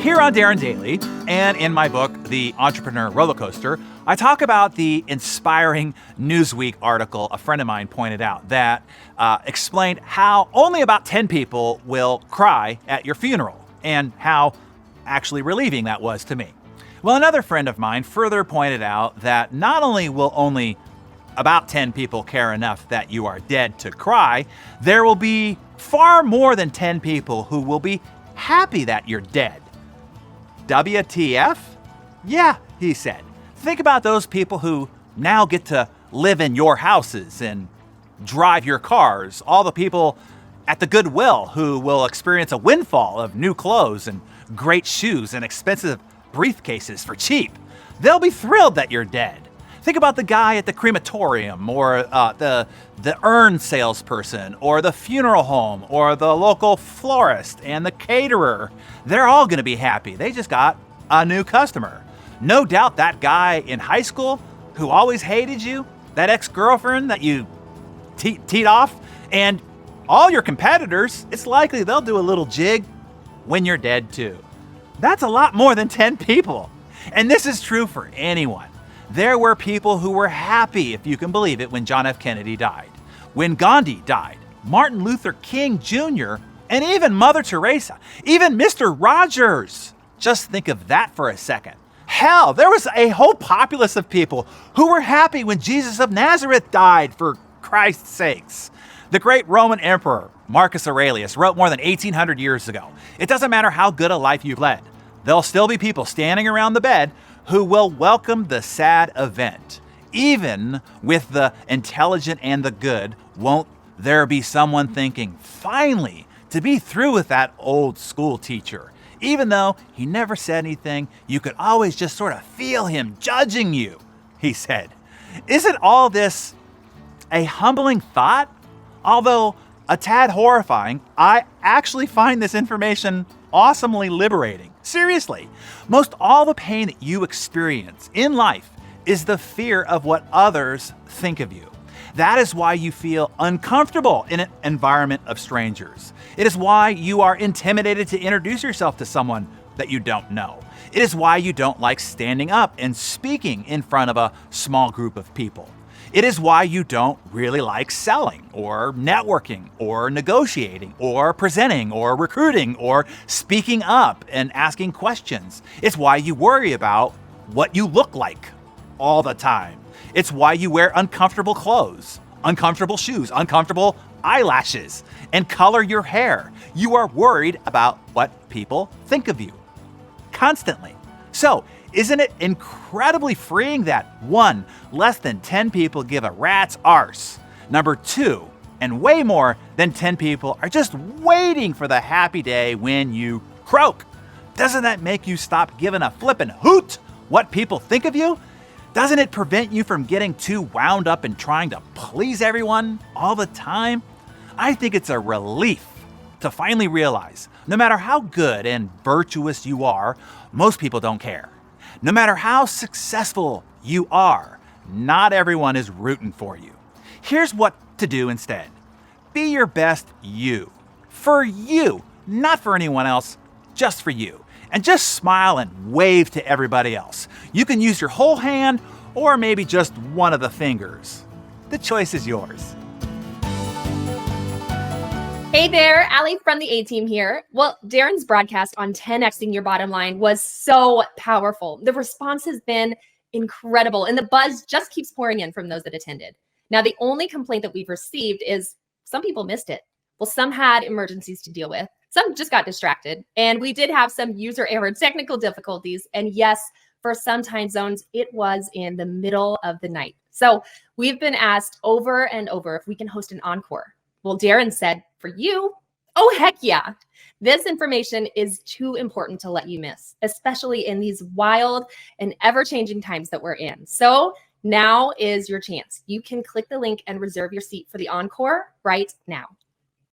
Here on Darren Daily and in my book, The Entrepreneur Roller Coaster, I talk about the inspiring Newsweek article a friend of mine pointed out that explained how only about 10 people will cry at your funeral and how actually relieving that was to me. Well, another friend of mine further pointed out that not only will only about 10 people care enough that you are dead to cry, there will be far more than 10 people who will be happy that you're dead. WTF? Yeah, he said. Think about those people who now get to live in your houses and drive your cars. All the people at the Goodwill who will experience a windfall of new clothes and great shoes and expensive briefcases for cheap. They'll be thrilled that you're dead. Think about the guy at the crematorium or the urn salesperson or the funeral home or the local florist and the caterer. They're all going to be happy. They just got a new customer. No doubt that guy in high school who always hated you, that ex-girlfriend that you teed off, and all your competitors, it's likely they'll do a little jig when you're dead too. That's a lot more than 10 people. And this is true for anyone. There were people who were happy, if you can believe it, when John F. Kennedy died, when Gandhi died, Martin Luther King Jr., and even Mother Teresa, even Mr. Rogers. Just think of that for a second. Hell, there was a whole populace of people who were happy when Jesus of Nazareth died, for Christ's sakes. The great Roman emperor, Marcus Aurelius, wrote more than 1,800 years ago, "It doesn't matter how good a life you've led. There'll still be people standing around the bed who will welcome the sad event. Even with the intelligent and the good, won't there be someone thinking, finally, to be through with that old school teacher. Even though he never said anything, you could always just sort of feel him judging you," he said. Isn't all this a humbling thought? Although a tad horrifying, I actually find this information awesomely liberating. Seriously, most all the pain that you experience in life is the fear of what others think of you. That is why you feel uncomfortable in an environment of strangers. It is why you are intimidated to introduce yourself to someone that you don't know. It is why you don't like standing up and speaking in front of a small group of people. It is why you don't really like selling or networking or negotiating or presenting or recruiting or speaking up and asking questions. It's why you worry about what you look like all the time. It's why you wear uncomfortable clothes, uncomfortable shoes, uncomfortable eyelashes, and color your hair. You are worried about what people think of you constantly. So, isn't it incredibly freeing that 1, less than 10 people give a rat's arse? Number 2, and way more than 10 people are just waiting for the happy day when you croak. Doesn't that make you stop giving a flippin' hoot what people think of you? Doesn't it prevent you from getting too wound up in trying to please everyone all the time? I think it's a relief to finally realize no matter how good and virtuous you are, most people don't care. No matter how successful you are, not everyone is rooting for you. Here's what to do instead. Be your best you. For you, not for anyone else, just for you. And just smile and wave to everybody else. You can use your whole hand or maybe just one of the fingers. The choice is yours. Hey there, Allie from the A-Team here. Well, Darren's broadcast on 10xing your bottom line was so powerful. The response has been incredible, and the buzz just keeps pouring in from those that attended. Now, the only complaint that we've received is some people missed it. Well, some had emergencies to deal with. Some just got distracted, and we did have some user error technical difficulties. And yes, for some time zones, it was in the middle of the night. So we've been asked over and over if we can host an encore. Well, Darren said, for you, oh, heck yeah. This information is too important to let you miss, especially in these wild and ever-changing times that we're in. So now is your chance. You can click the link and reserve your seat for the encore right now.